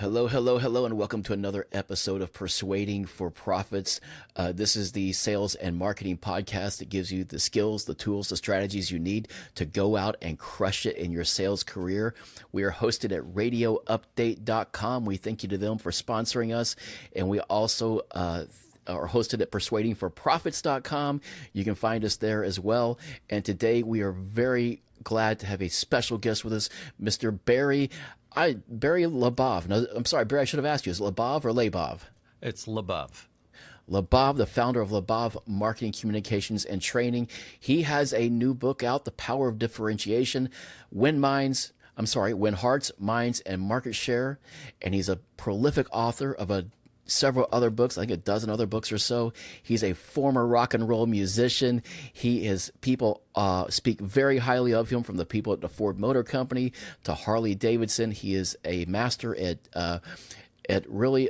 Hello, hello, hello, and welcome to another episode of Persuading for Profits. This is the sales and marketing podcast that gives you the skills, the tools, the strategies you need to go out and crush it in your sales career. We are hosted at radioupdate.com. We thank you to them for sponsoring us, and we also are hosted at persuadingforprofits.com. You can find us there as well. And today we are very glad to have a special guest with us, Mr. Barry LaBov. No, I'm sorry, Barry, I should have asked you. Is it LaBov or LaBov? It's LaBov. LaBov, the founder of LaBov Marketing, Communications, and Training. He has a new book out, The Power of Differentiation, Win Hearts, Minds, and Market Share. And he's a prolific author of several other books, I think a dozen other books or so. He's a former rock and roll musician. People speak very highly of him, from the people at the Ford Motor Company to Harley Davidson. He is a master at really,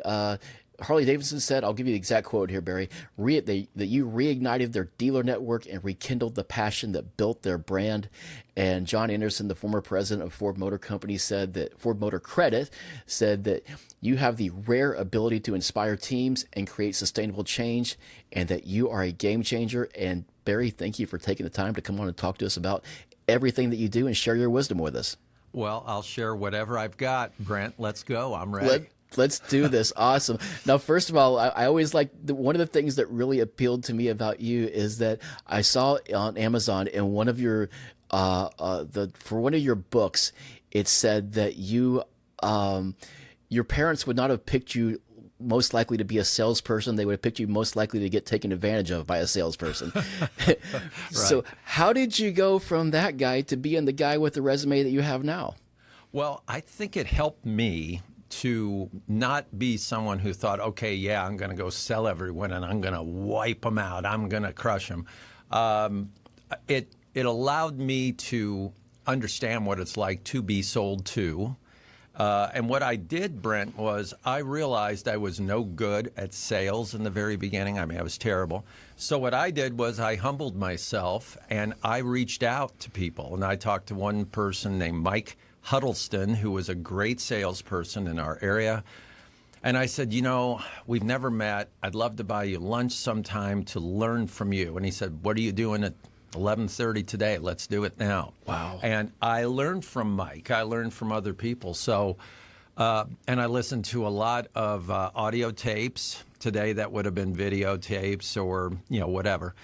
Harley Davidson said, I'll give you the exact quote here, Barry, that you reignited their dealer network and rekindled the passion that built their brand. And John Anderson, the former president of Ford Motor Company, Ford Motor Credit said that you have the rare ability to inspire teams and create sustainable change, and that you are a game changer. And Barry, thank you for taking the time to come on and talk to us about everything that you do and share your wisdom with us. Well, I'll share whatever I've got, Brent. Let's go. I'm ready. Let's do this. Awesome. Now, first of all, I always one of the things that really appealed to me about you is that I saw on Amazon in one of your for one of your books, it said that your parents would not have picked you most likely to be a salesperson. They would have picked you most likely to get taken advantage of by a salesperson. Right. So how did you go from that guy to being the guy with the resume that you have now? Well, I think it helped me to not be someone who thought, okay, yeah, I'm going to go sell everyone and I'm going to wipe them out. I'm going to crush them. It allowed me to understand what it's like to be sold to. And what I did, Brent, was I realized I was no good at sales in the very beginning. I mean, I was terrible. So what I did was I humbled myself and I reached out to people. And I talked to one person named Mike Huddleston, who was a great salesperson in our area. And I said, we've never met. I'd love to buy you lunch sometime to learn from you. And he said, what are you doing at 11:30 today? Let's do it now. Wow. And I learned from Mike. I learned from other people. So, and I listened to a lot of audio tapes. Today that would have been videotapes or, whatever.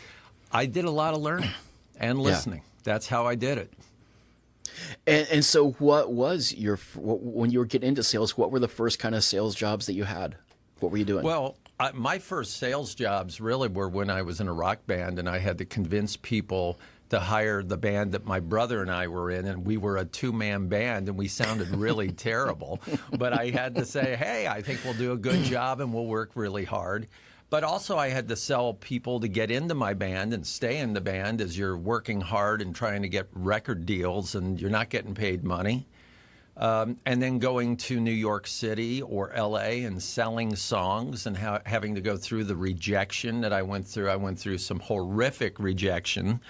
I did a lot of learning and listening. Yeah. That's how I did it. And so what was when you were getting into sales, what were the first kind of sales jobs that you had? What were you doing? Well, my first sales jobs really were when I was in a rock band and I had to convince people to hire the band that my brother and I were in, and we were a two-man band and we sounded really terrible. But I had to say, hey, I think we'll do a good job and we'll work really hard. But also I had to sell people to get into my band and stay in the band as you're working hard and trying to get record deals and you're not getting paid money. And then going to New York City or L.A. and selling songs and having to go through the rejection that I went through. I went through some horrific rejection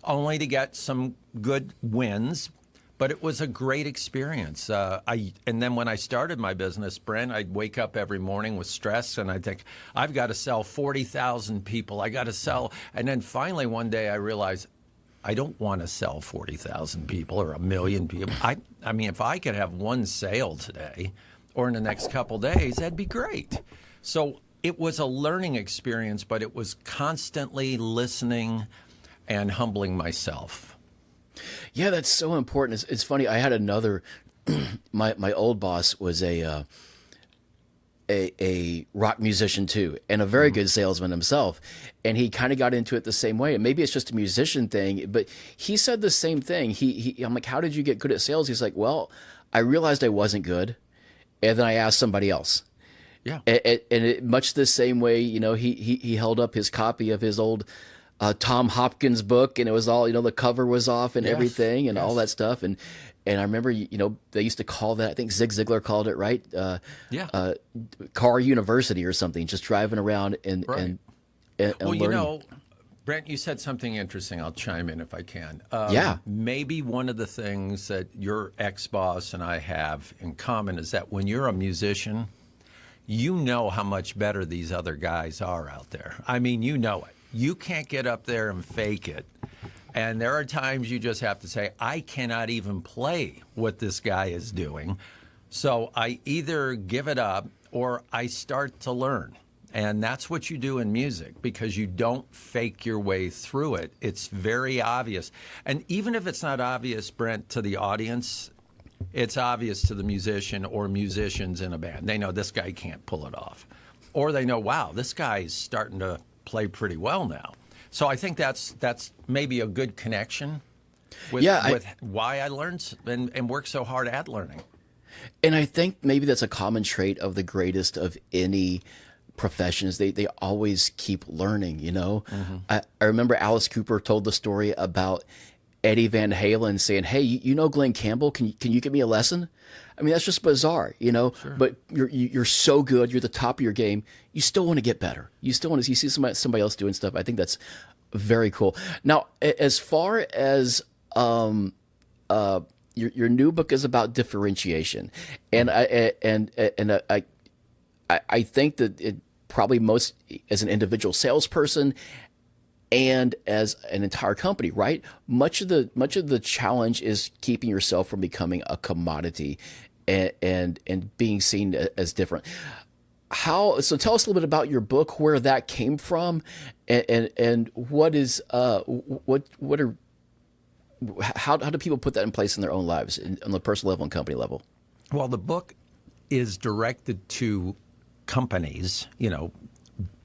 only to get some good wins. But it was a great experience. And then when I started my business, Brent, I'd wake up every morning with stress, and I'd think, I've got to sell 40,000 people. I got to sell. And then finally one day I realized I don't want to sell 40,000 people or 1 million people. I mean, if I could have one sale today or in the next couple days, that'd be great. So it was a learning experience, but it was constantly listening and humbling myself. Yeah, that's so important. It's funny. I had another. My old boss was a rock musician too, and a very good salesman himself. And he kind of got into it the same way. And maybe it's just a musician thing, but he said the same thing. I'm like, how did you get good at sales? He's like, well, I realized I wasn't good, and then I asked somebody else. Yeah. And much the same way, he held up his copy of his old Tom Hopkins book, and it was all, the cover was off and everything and all that stuff. And I remember, they used to call that, I think Zig Ziglar called it, right? Car University or something, just driving around and well, learning. Brent, you said something interesting. I'll chime in if I can. Yeah. Maybe one of the things that your ex-boss and I have in common is that when you're a musician, you know how much better these other guys are out there. I mean, you know it. You can't get up there and fake it. And there are times you just have to say, I cannot even play what this guy is doing. So I either give it up or I start to learn. And that's what you do in music, because you don't fake your way through it. It's very obvious. And even if it's not obvious, Brent, to the audience, it's obvious to the musician or musicians in a band. They know this guy can't pull it off. Or they know, wow, this guy's starting to play pretty well now. So I think that's maybe a good connection with why I learned and worked so hard at learning. And I think maybe that's a common trait of the greatest of any professions. They always keep learning, you know. Mm-hmm. I remember Alice Cooper told the story about Eddie Van Halen saying, hey, you know Glenn Campbell, can you give me a lesson? I mean, that's just bizarre, you know. Sure. But you're so good, you're the top of your game, you still want to get better. You still want to see somebody else doing stuff. I think that's very cool. Now, as far as your new book is about differentiation, and I think that it probably most as an individual salesperson and as an entire company, right? Much of the challenge is keeping yourself from becoming a commodity and being seen as different. So tell us a little bit about your book, where that came from, and what is how do people put that in place in their own lives on the personal level and company level? Well, the book is directed to companies, you know,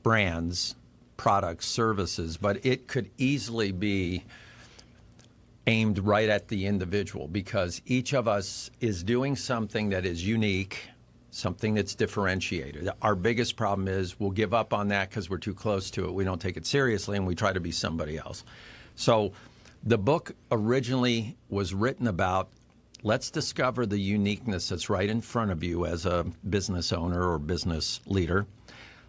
brands, products, services, but it could easily be aimed right at the individual, because each of us is doing something that is unique, something that's differentiated. Our biggest problem is we'll give up on that because we're too close to it. We don't take it seriously, and we try to be somebody else. So the book originally was written about, let's discover the uniqueness that's right in front of you as a business owner or business leader.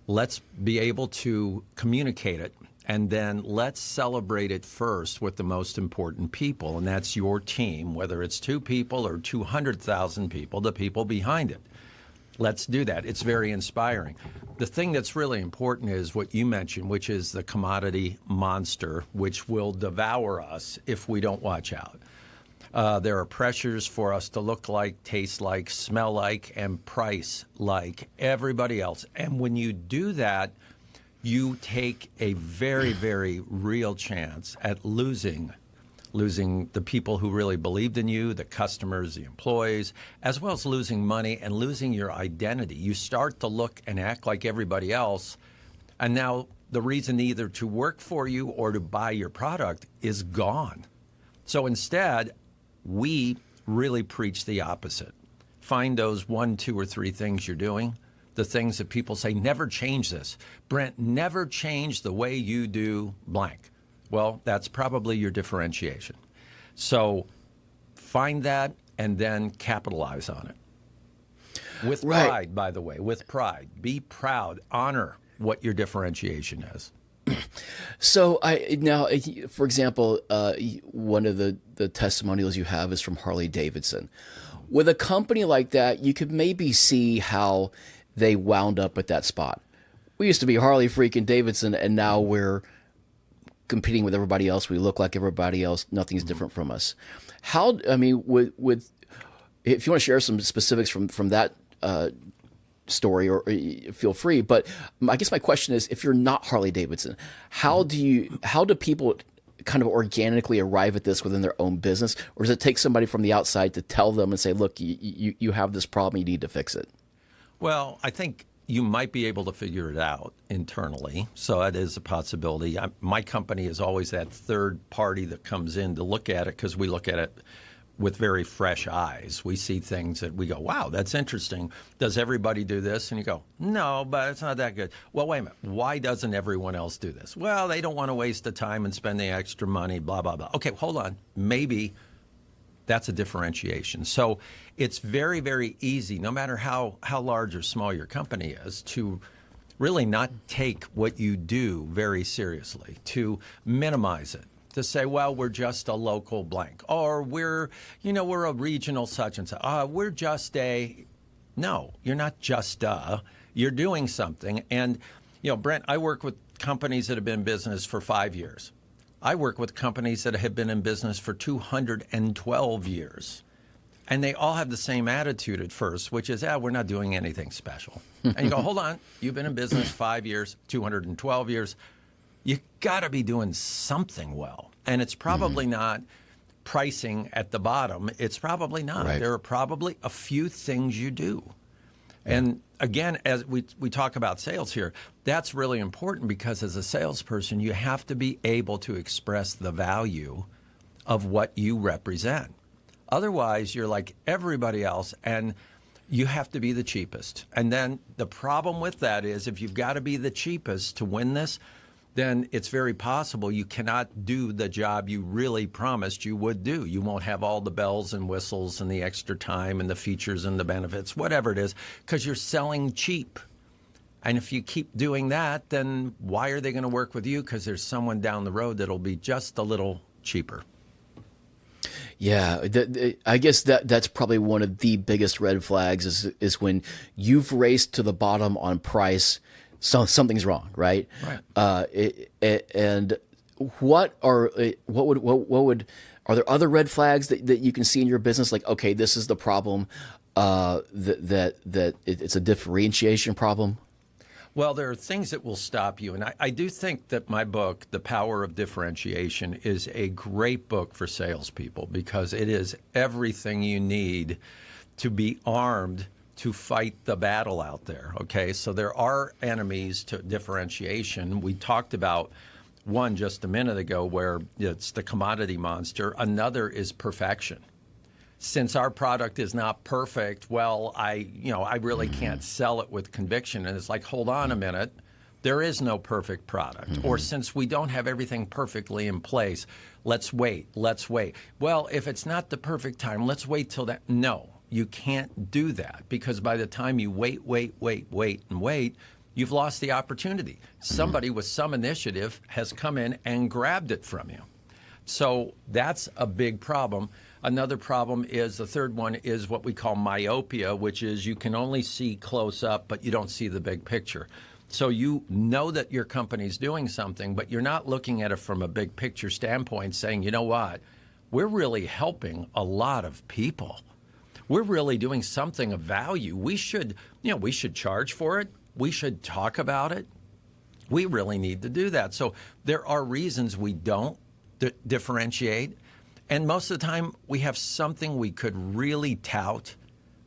Let's be able to communicate it, and then let's celebrate it first with the most important people, and that's your team, whether it's 2 people or 200,000 people, the people behind it. Let's do that. It's very inspiring. The thing that's really important is what you mentioned, which is the commodity monster, which will devour us if we don't watch out. There are pressures for us to look like, taste like, smell like, and price like everybody else. And when you do that, you take a very, very real chance at losing the people who really believed in you, the customers, the employees, as well as losing money and losing your identity. You start to look and act like everybody else, and now the reason either to work for you or to buy your product is gone. So instead, we really preach the opposite. Find those 1, 2, or 3 things you're doing, the things that people say, never change this. Brent, never change the way you do blank. Well, that's probably your differentiation. So find that and then capitalize on it. With pride, by the way, with pride. Be proud. Honor what your differentiation is. So now, for example, one of the testimonials you have is from Harley Davidson. With a company like that, you could maybe see how they wound up at that spot. We used to be Harley freaking Davidson, and now we're competing with everybody else. We look like everybody else. Nothing's different from us. How? I mean, with if you want to share some specifics from that story, or feel free. But I guess my question is, if you're not Harley Davidson, how do people kind of organically arrive at this within their own business, or does it take somebody from the outside to tell them and say, look, you have this problem, you need to fix it? Well, I think you might be able to figure it out internally. So that is a possibility. My company is always that third party that comes in to look at it, because we look at it with very fresh eyes. We see things that we go, wow, that's interesting. Does everybody do this? And you go, no, but it's not that good. Well, wait a minute. Why doesn't everyone else do this? Well, they don't want to waste the time and spend the extra money, blah, blah, blah. Okay, hold on. Maybe that's a differentiation. So it's very, very easy, no matter how large or small your company is, to really not take what you do very seriously, to minimize it, to say, well, we're just a local blank, or we're a regional such and such. We're just no, you're not just you're doing something. And, Brent, I work with companies that have been in business for 5 years. I work with companies that have been in business for 212 years. And they all have the same attitude at first, which is, we're not doing anything special. And you go, hold on, you've been in business 5 years, 212 years. You got to be doing something well. And it's probably not pricing at the bottom. It's probably not. Right. There are probably a few things you do. And again, as we talk about sales here, that's really important, because as a salesperson, you have to be able to express the value of what you represent. Otherwise, you're like everybody else, and you have to be the cheapest. And then the problem with that is, if you've got to be the cheapest to win this, then it's very possible you cannot do the job you really promised you would do. You won't have all the bells and whistles and the extra time and the features and the benefits, whatever it is, because you're selling cheap. And if you keep doing that, then why are they going to work with you? Because there's someone down the road that'll be just a little cheaper. Yeah, I guess that's probably one of the biggest red flags is when you've raced to the bottom on price, so something's wrong, right? Right. And are there other red flags that you can see in your business? Like, okay, this is the problem. That it's a differentiation problem. Well, there are things that will stop you. And I do think that my book, The Power of Differentiation, is a great book for salespeople, because it is everything you need to be armed to fight the battle out there. Okay, so there are enemies to differentiation. We talked about one just a minute ago, where it's the commodity monster. Another is perfection. Since our product is not perfect, well, I really can't sell it with conviction. And it's like, hold on a minute, there is no perfect product. Or since we don't have everything perfectly in place, let's wait. Well, if it's not the perfect time, let's wait till that. No, you can't do that, because by the time you wait, you've lost the opportunity. Somebody with some initiative has come in and grabbed it from you. So that's a big problem. Another problem is, the third one is what we call myopia, which is you can only see close up, but you don't see the big picture. So you know that your company's doing something, but you're not looking at it from a big picture standpoint, saying, you know what, we're really helping a lot of people. We're really doing something of value. We should charge for it. We should talk about it. We really need to do that. So there are reasons we don't differentiate. And most of the time, we have something we could really tout,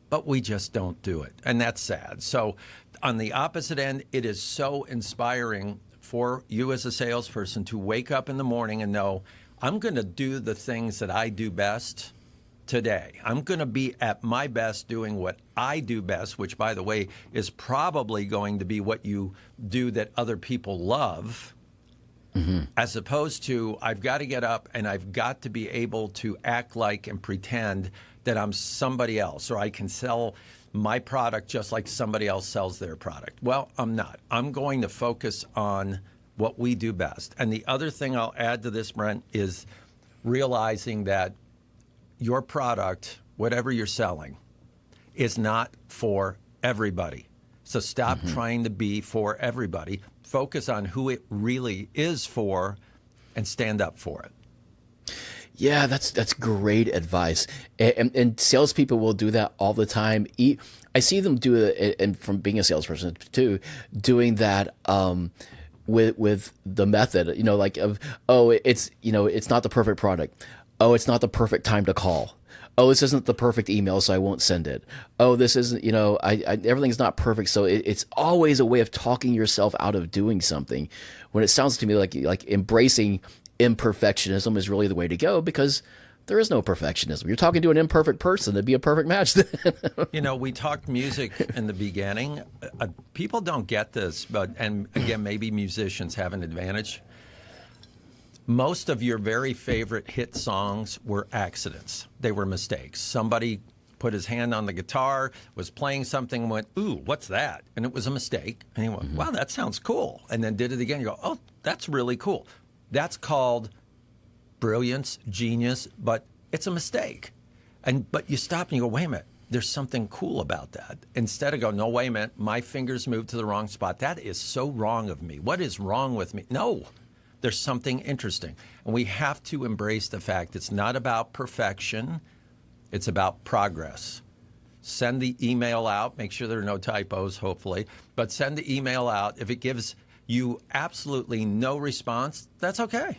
but we just don't do it. And that's sad. So on the opposite end, it is so inspiring for you as a salesperson to wake up in the morning and know, I'm going to do the things that I do best today. I'm going to be at my best doing what I do best, which, by the way, is probably going to be what you do that other people love. Mm-hmm. As opposed to, I've got to get up and I've got to be able to act like and pretend that I'm somebody else, or I can sell my product just like somebody else sells their product. Well, I'm not. I'm going to focus on what we do best. And the other thing I'll add to this, Brent, is realizing that your product, whatever you're selling, is not for everybody. So stop trying to be for everybody. Focus on who it really is for and stand up for it. Yeah, that's great advice. And salespeople will do that all the time. I see them do it, and from being a salesperson too, doing that with the method, it's not the perfect product. Oh, it's not the perfect time to call. Oh, this isn't the perfect email, so I won't send it. Oh, this isn't, everything's not perfect. So it's always a way of talking yourself out of doing something, when it sounds to me like embracing imperfectionism is really the way to go, because there is no perfectionism. You're talking to an imperfect person. It'd be a perfect match then. We talked music in the beginning. People don't get this, and again, maybe musicians have an advantage. Most of your very favorite hit songs were accidents. They were mistakes. Somebody put his hand on the guitar, was playing something, and went, ooh, what's that? And it was a mistake. And he went, wow, that sounds cool. And then did it again. You go, oh, that's really cool. That's called brilliance, genius, but it's a mistake. But you stop and you go, wait a minute, there's something cool about that. Instead of going, no, wait a minute, my fingers moved to the wrong spot. That is so wrong of me. What is wrong with me? No, there's something interesting. And we have to embrace the fact it's not about perfection. It's about progress. Send the email out. Make sure there are no typos, hopefully. But send the email out. If it gives you absolutely no response, that's okay.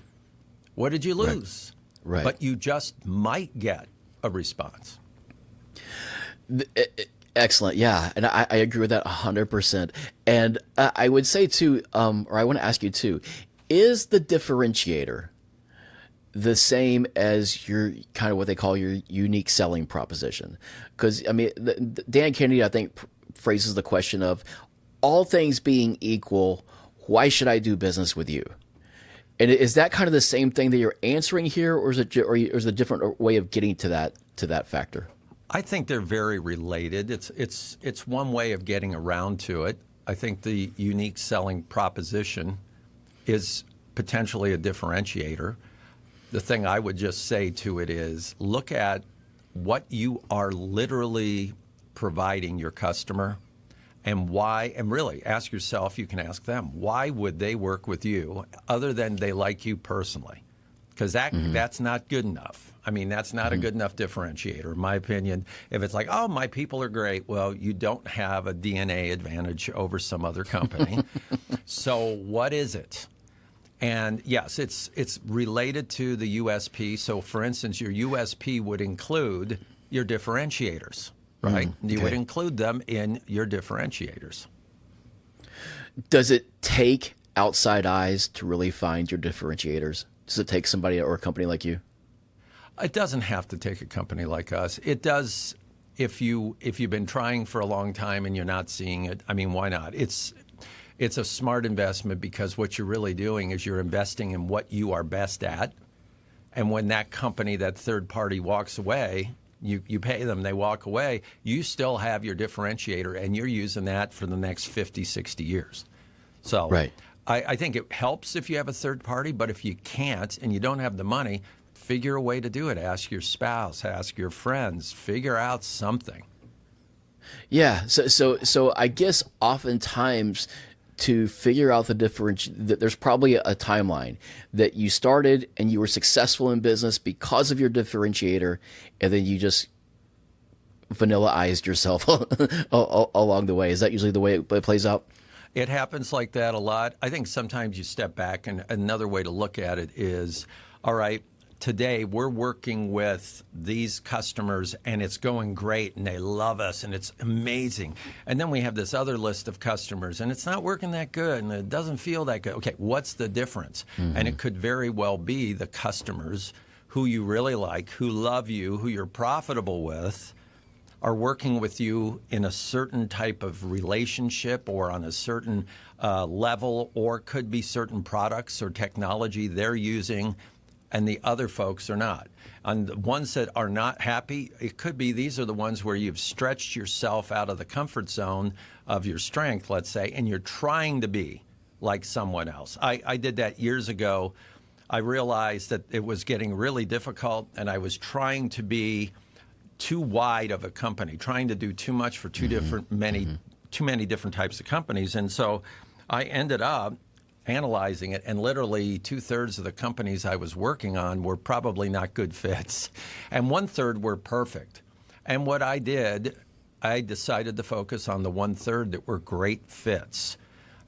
What did you lose? Right. But you just might get a response. Excellent. Yeah. And I agree with that 100%. And I would say too, or I want to ask you too, is the differentiator the same as your kind of what they call your unique selling proposition? Because, I mean, Dan Kennedy, I think, phrases the question of all things being equal, why should I do business with you? And is that kind of the same thing that you're answering here, or is it a different way of getting to that factor? I think they're very related. It's one way of getting around to it. I think the unique selling proposition is potentially a differentiator. The thing I would just say to it is look at what you are literally providing your customer and why, and really ask yourself, you can ask them, why would they work with you other than they like you personally? Because that's not good enough. I mean, that's not a good enough differentiator, in my opinion. If it's like, oh, my people are great, well, you don't have a DNA advantage over some other company. So what is it? And yes, it's related to the USP. So, for instance, your USP would include your differentiators, right? Okay. You would include them in your differentiators. Does it take outside eyes to really find your differentiators? Does it take somebody or a company like you? It doesn't have to take a company like us. It does if you've been trying for a long time and you're not seeing it. I mean, why not? It's a smart investment because what you're really doing is you're investing in what you are best at. And when that company, that third party walks away, you pay them, they walk away, you still have your differentiator and you're using that for the next 50, 60 years. So right. I think it helps if you have a third party, but if you can't and you don't have the money, figure a way to do it. Ask your spouse, ask your friends, figure out something. Yeah. So I guess oftentimes to figure out the there's probably a timeline that you started and you were successful in business because of your differentiator, and then you just vanilla-ized yourself along the way. Is that usually the way it plays out? It happens like that a lot. I think sometimes you step back, and another way to look at it is, all right, today we're working with these customers and it's going great and they love us and it's amazing. And then we have this other list of customers and it's not working that good and it doesn't feel that good. Okay, what's the difference? And it could very well be the customers who you really like, who love you, who you're profitable with, are working with you in a certain type of relationship or on a certain level, or could be certain products or technology they're using and the other folks are not. And the ones that are not happy, it could be these are the ones where you've stretched yourself out of the comfort zone of your strength, let's say, and you're trying to be like someone else. I did that years ago. I realized that it was getting really difficult and I was trying to be too wide of a company, trying to do too much for too many different types of companies. And so I ended up analyzing it, and literally 2/3 of the companies I was working on were probably not good fits, and 1/3 were perfect. And what I did, I decided to focus on the 1/3 that were great fits.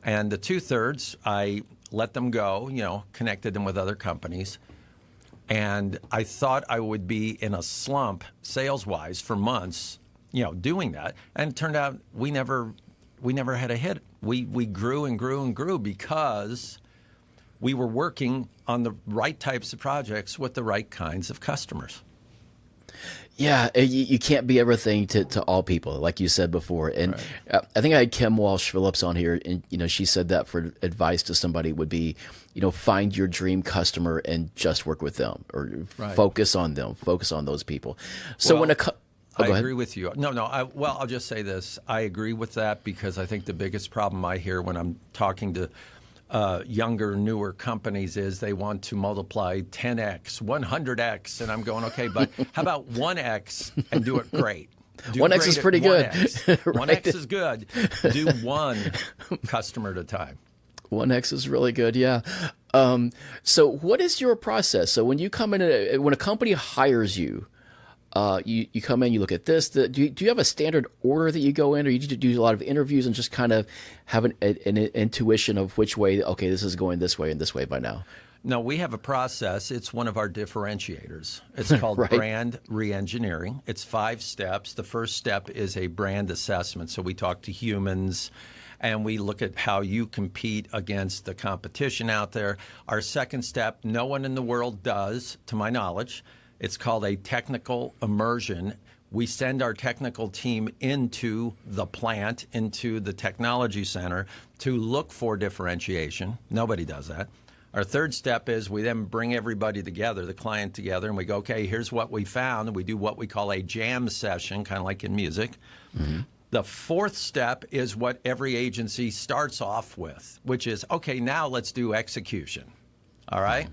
And the 2/3, I let them go, connected them with other companies. And I thought I would be in a slump sales-wise for months, doing that. And it turned out we never had a hit. We grew and grew and grew because we were working on the right types of projects with the right kinds of customers. Yeah, you can't be everything to all people, like you said before. And right. I think I had Kim Walsh Phillips on here, and she said that for advice to somebody would be, find your dream customer and just work with them, or right. Focus on them, focus on those people. So I go ahead. agree with you. No, well, I'll just say this. I agree with that because I think the biggest problem I hear when I'm talking to younger, newer companies is they want to multiply 10x, 100x. And I'm going, okay, but how about 1x and do it great? 1x is pretty good. 1x. Right. 1x is good. Do one customer at a time. 1x is really good, yeah. So what is your process? So when you come in, when a company hires you, you come in, you look at this. Do you have a standard order that you go in, or you do a lot of interviews and just kind of have an intuition of which way, okay, this is going this way and this way by now? No, we have a process. It's one of our differentiators. It's called Right. brand reengineering. It's 5 steps. The first step is a brand assessment. So we talk to humans and we look at how you compete against the competition out there. Our second step, no one in the world does, to my knowledge. It's called a technical immersion. We send our technical team into the plant, into the technology center to look for differentiation. Nobody does that. Our third step is we then bring everybody together, the client together, and we go, okay, here's what we found. And we do what we call a jam session, kind of like in music. Mm-hmm. The fourth step is what every agency starts off with, which is, okay, now let's do execution. All right?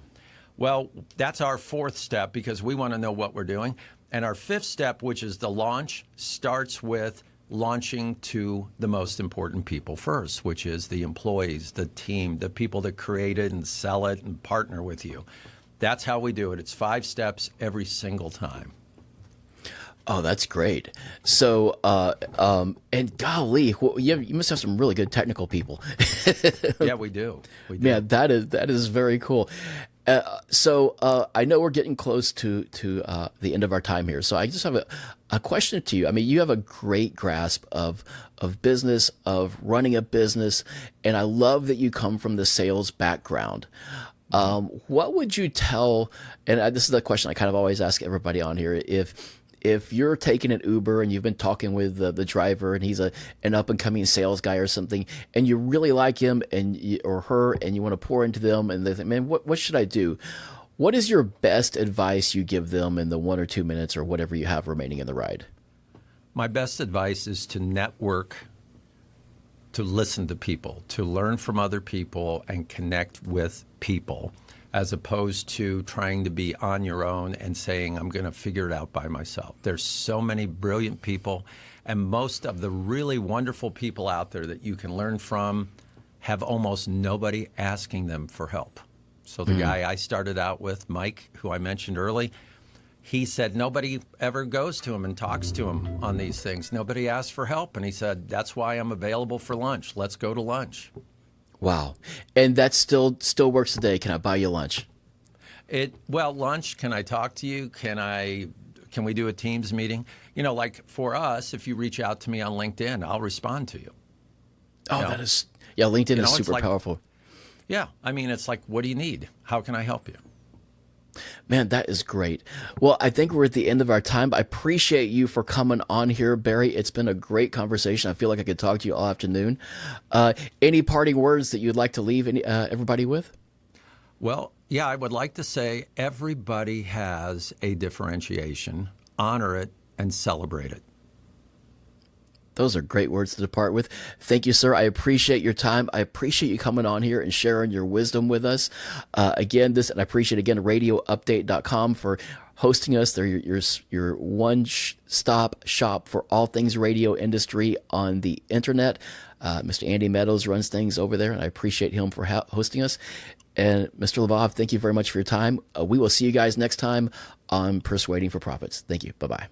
Well, that's our fourth step because we want to know what we're doing. And our fifth step, which is the launch, starts with launching to the most important people first, which is the employees, the team, the people that create it and sell it and partner with you. That's how we do it. It's 5 steps every single time. Oh, that's great. So, and golly, you must have some really good technical people. Yeah, we do. Man, that is very cool. So I know we're getting close to the end of our time here. So I just have a question to you. I mean, you have a great grasp of business, of running a business, and I love that you come from the sales background. What would you tell? And this is the question I kind of always ask everybody on here. If you're taking an Uber and you've been talking with the driver and he's an up and coming sales guy or something, and you really like him or her, and you want to pour into them, and they think, man, what should I do? What is your best advice you give them in the 1 or 2 minutes or whatever you have remaining in the ride? My best advice is to network, to listen to people, to learn from other people and connect with people, as opposed to trying to be on your own and saying, I'm going to figure it out by myself. There's so many brilliant people, and most of the really wonderful people out there that you can learn from have almost nobody asking them for help. So the guy I started out with, Mike, who I mentioned early, he said nobody ever goes to him and talks to him on these things. Nobody asks for help. And he said, that's why I'm available for lunch. Let's go to lunch. Wow. And that still works today. Can I buy you lunch? Well, lunch, can I talk to you? Can we do a Teams meeting? You know, like for us, if you reach out to me on LinkedIn, I'll respond to you. Oh, LinkedIn is super powerful. Yeah. I mean, it's like, what do you need? How can I help you? Man, that is great. Well, I think we're at the end of our time. I appreciate you for coming on here, Barry. It's been a great conversation. I feel like I could talk to you all afternoon. Any parting words that you'd like to leave everybody with? Well, yeah, I would like to say everybody has a differentiation. Honor it and celebrate it. Those are great words to depart with. Thank you, sir. I appreciate your time. I appreciate you coming on here and sharing your wisdom with us. And I appreciate, again, radioupdate.com for hosting us. They're your one-stop shop for all things radio industry on the internet. Mr. Andy Meadows runs things over there, and I appreciate him for hosting us. And Mr. LaBov, thank you very much for your time. We will see you guys next time on Persuading for Profits. Thank you. Bye-bye.